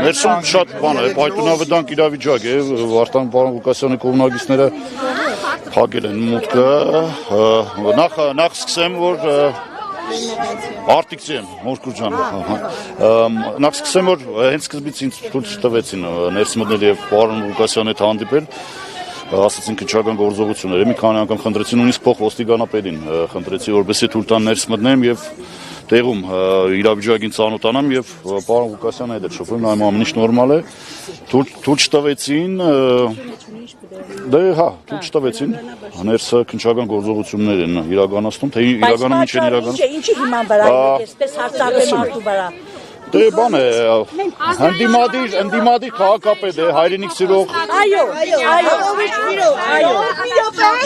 Ներսում շատ բան է, պայթունավտանգ իրավիճակ է, Վարդան պարոն Ղուկասյանի կողմնակիցները փակել են մուտքը, նախ սկսեմ, որ Արտիկցի եմ, Մորկուր ջան, նախ սկսեմ, որ հենց սկզբից ինձ թույլ չտվեցին ներս մտնել և պարոն Ղուկասյանի հետ հանդիպել, ասացին քննչական գործողություններ, մի քանի անգամ խնդրեցին, նույնիսկ փոխոստիկանապետին խնդրեցի, որպեսզի թույլ տան ներս մտնեմ և տեղում իրավիճակին ծանոթանամ և պարոն Ղուկասյանը հետ էր շփվում, նայում ամեն ինչ նորմալ է, թույլ չտվեցին, թույլ չտվեցին, ներսը քննչական գործողություններ են իրականացնում, թե իրականում ինչ են իրականացնում։ Ինչի հիման վրա եք այսպես հարցակը մարդու վրա։ Դե բան է, ընդդիմադիր քաղաքապետ է, հայրենիք սիրող։ Այո,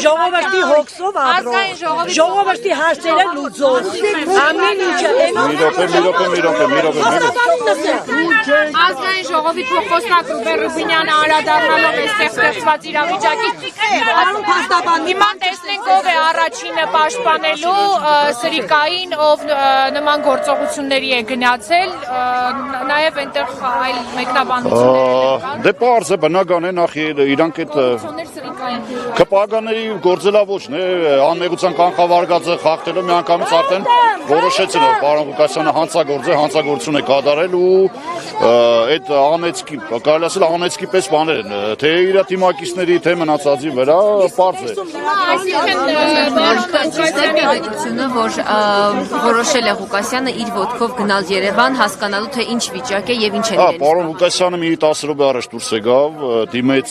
ժողովրդի հոգսով ապրող, ժողովրդի հարցերը լուծող, ամեն ինչը։ Մի րոպե։ Ազգային ժողովի փոխոսնակ Ռուբեն Ռուբինյանը անդրադառնալով այստեղ ստեղծված իրավիճակի հիմա տեսնենք ով է առաջինը պաշտպանելու Սրիկային, ով նման գործողությունների է գնացել, նաև այնտեղ այլ մեկնաբանություններ Դե պարզ է, բնական է, նախ իրանք այդ ԿՊԱ-ների գործելավոճն է, անմեղության կանխավարկածը խախտելով միանգամից արդեն որոշեցին, որ պարոն Ղուկասյանը հանցագործություն է կատարել ու այդ անեծքի, կարելի ասել անեծքի պես բաներ են, թե իր թիմակիցների, թե մնացածի վրա, պարզ է։ Որ որոշել է Ղուկասյանը իր ոտքով գնալ Երևան, հասկանալու թե ինչ վիճակ է եւ ինչ են իրեն։ Պարոն Ղուկասյանը մի 10 րոպե առաջ դուրս եկավ, դիմեց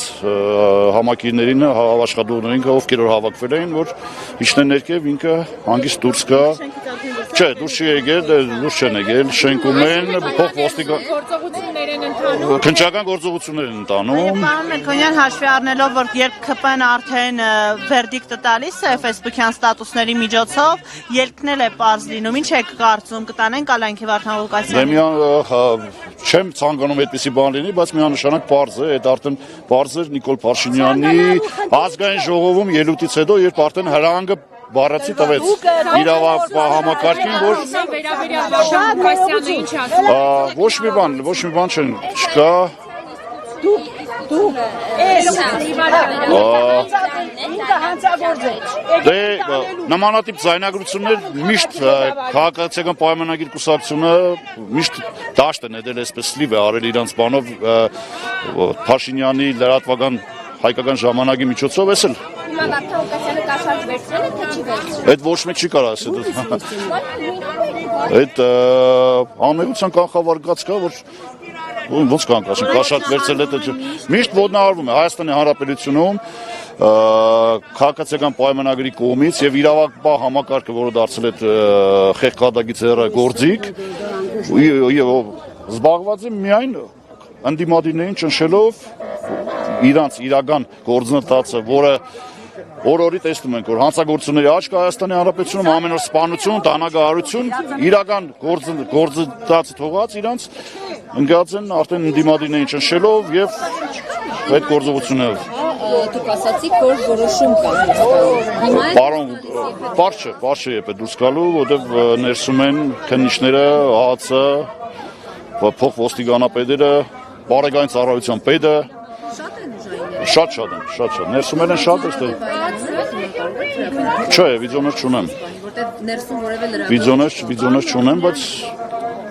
համակիրներին, աշխատողներին, ովքեր որ հավաքվել էին, որ իջնեն ներքև, ինքը հանգիստ դուրս գա։ Չէ, դուրս չի եկել, դուրս չեն եկել, շենքում են, գործողություններ են ընթանում։ քննչական գործողություններ են ընթանում։ Պարոն Մելքոնյան, հաշվի առնելով, որ երբ ԿՊ-ն արդեն վերդիկտը տալիս է ֆեյսբուքյան ստատուսների միջոցով, ելքնել է պարզ լինում, ինչ եք կարծում, կտանեն կալանքի Վարդան Ղուկասյանին։ Չեմ ցանկանում այդպիսի բան լինի, բայց միանշանակ պարզ է, այդ արդեն պարզ էր Նիկոլ Փաշինյանի ազգային ժողովում ելույթից հետո, երբ արդեն հրահանգը բառացի տվեց համակարգին, որ վերաբերյալ Վարդան Ղուկասյանը ինչ ասում։ ոչ մի բան չկա։ Դե նմանատիպ ձայնագրություններ միշտ քաղաքացիական պայմանագիր կուսակցությունը միշտ դաշտ է ներել, այսպես լիվ է արել իրանց բանով Փաշինյանի լրատվական հայկական ժամանակի միջոցով էս էլ։ Վարդան Ղուկասյանը կաշառք վերցրել է, թե չի վերցրել։ Այդ ոչ մեկ չի կարող ասել։ Այդ անմեղության կանխավարկած կա, որ ոնց կանք ասեմ, կաշառք վերցրել է, թե միշտ ոտնահարվում է Հայաստանի Հանրապետությունում քաղաքացիական պայմանագրի կողմից եւ իրավապահ համակարգը, որը դարձել է խեղճադագից գործիք, զբաղված է միայն ընդդիմադիրներին ճնշելով իրանց իրական գործընթացը, որը օր-օրի տեսնում ենք, որ հանցագործությունների աճ կա Հայաստանի Հանրապետությունում, ամեն օր սպանություն, տանագահարություն, իրական գործընթացը թողած իրանց ընկած են արդեն ընդդիմադիրներին ճնշելով եւ այդ գործողություններով։ Դուք ասացիք, որ որոշում կա։ Պարոն, պարզ չէ երբ է դուրս գալու, որտեղ ներսում են քննիչները, ՀԱՑ-ը, փոխոստիկանապետերը, բարեկային ծառայության պետը։ Շատ են, ներսում են շատ էստեղ։ Չէ, վիդեոներ չունեմ։ Որտեղ ներսում որևէ լրատվություն։ Վիդեոներ չունեմ, բայց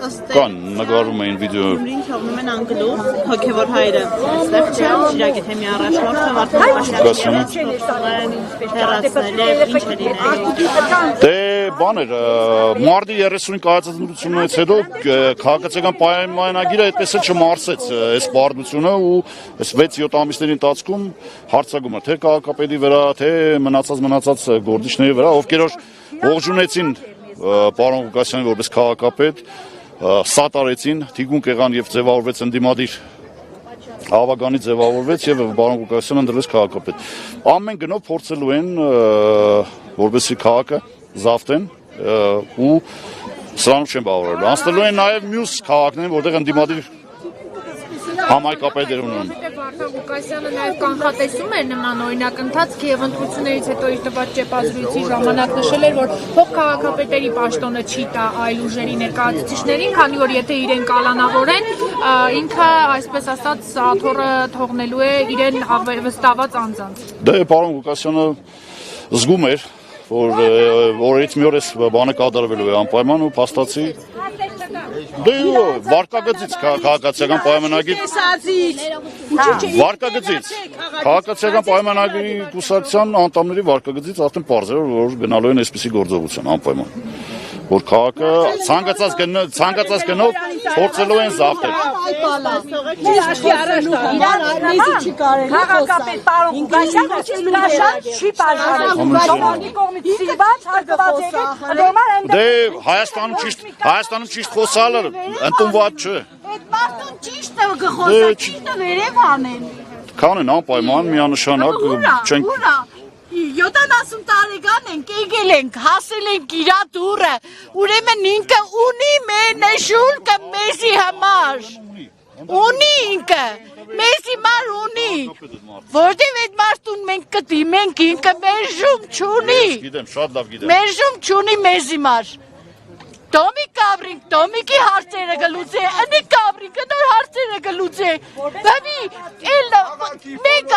կան, նկարում էին վիդեո։ Ումրին թողնում են անգլուխ, հոգևոր հայրը, այստեղ չէ, Շիրակի թեմի առաջնորդը, Վարդան Ղուկասյանը, Դե բան էր, մարտի 30-ի կայացածությունից հետո քաղաքացիական պայմանագիրը այդպես էլ չմարսեց այս պարտությունը ու այս 6-7 ամիսների ընթացքում հարցակում էր թե քաղաքապետի վրա, թե մնացած գործիչների վրա, ովքեր որ ողջունեցին պարոն Ղուկասյանին որպես քաղաքապետ, սատարեցին, թիկունք եղան եւ ձևավորվեց ընդդիմադիր հավականի ձևավորվեց եւ պարոն Ղուկասյանը ընտրվեց քաղաքապետ։ Ամեն գնով փորձելու են որպեսզի քաղաքը զավթեն ու սրանով չեն բավարարելու։ Անցնելու են նաեւ մյուս քաղաքներին, որտեղ ընդդիմադիր համայնքապետեր ունեն։ Վարդան Ղուկասյանը նաև կանխատեսում էր նման օրինակ ընթացք եւ ընտրություններից հետո իր տված ճեպազրույցի ժամանակ նշել էր, որ փոխքաղաքապետերի պաշտոնը չի տա այլ ուժերի ներկայացուցիչներին, քանի որ եթե իրեն կալանավորեն, ինքը այսպես ասած աթոռը թողնելու է իրեն վստահված անձանց։ Դե պարոն Ղուկասյանը զգում էր, որ օրից մի օր էս բանը կատարվելու է անպայման ու փաստացի դե վարկագծից քաղաքացիական պայմանագիր վարկագծից քաղաքացիական պայմանագրի կուսակցության անդամների վարկագծից արդեն պարզ է որ գնալու են այսպիսի գործողության անպայման որ քաղաքը ցանկացած գնով փորձելու են զավթել Քաղաքապետ պարոն Ղուկասյանը չի բաժանել ժողովրդի կողմից սիրված հարկված եղել դե Հայաստանում ճիշտ խոսալը ընդունված չէ Այդ մարդուն ճիշտ է գխոսա, ճիշտ է վերև անեն։ Կանեն անպայման միանշանակ չենք 70 տարեկան ենք, եկել ենք, հասել ենք իրա դուրը, ուրեմն ինքը ունի մենեշուլկը մեզի համար, ունի ինքը, մեզ հիմար ունի, որտև այդ մարդուն մենք կդիմենք, ինքը մերժում չունի, մերժում չունի մեզ հիմար, Տոմիկ կաբրինք, Տոմիկի հարցերը գլուծե, ընի կաբրինքը նոր հարցերը գլուծե, բավի, մենք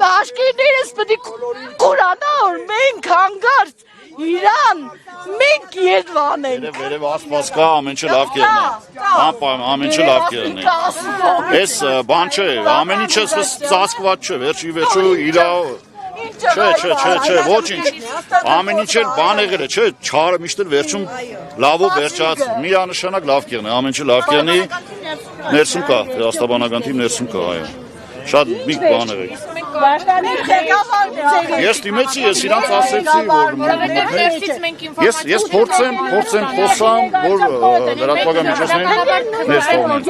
աշկերներս պտի կուրանար, մենք հանգարց, իրան, մենք եդվանենք։ Վերև ասպաս կա, ամեն չէ լավ կերն է, ամեն չէ լավ կերն է, ես բան չէ, ամեն ինչ ես ծասկված չէ, վերջի վերջու իրավ, Չէ, ոչինչ, ամեն ինչ էլ բան եղել է, չէ, չարը միշտ էլ վերջում լավով վերջած, միանշանակ լավ կերն է, ամեն ինչ լավ կերնի, ներսում կա, աստաբանական թիմ ներսում կա, այո, շատ միք բան եղեք։ Ես դիմեցի, ես իրանց ասեցի, որ ես փորձեմ խոսամ, որ լրատվական միջոցներին ներս թողնեն։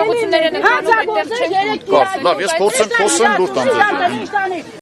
Լավ, ես փորձեմ խոսեմ, դուր տամ ձեզ։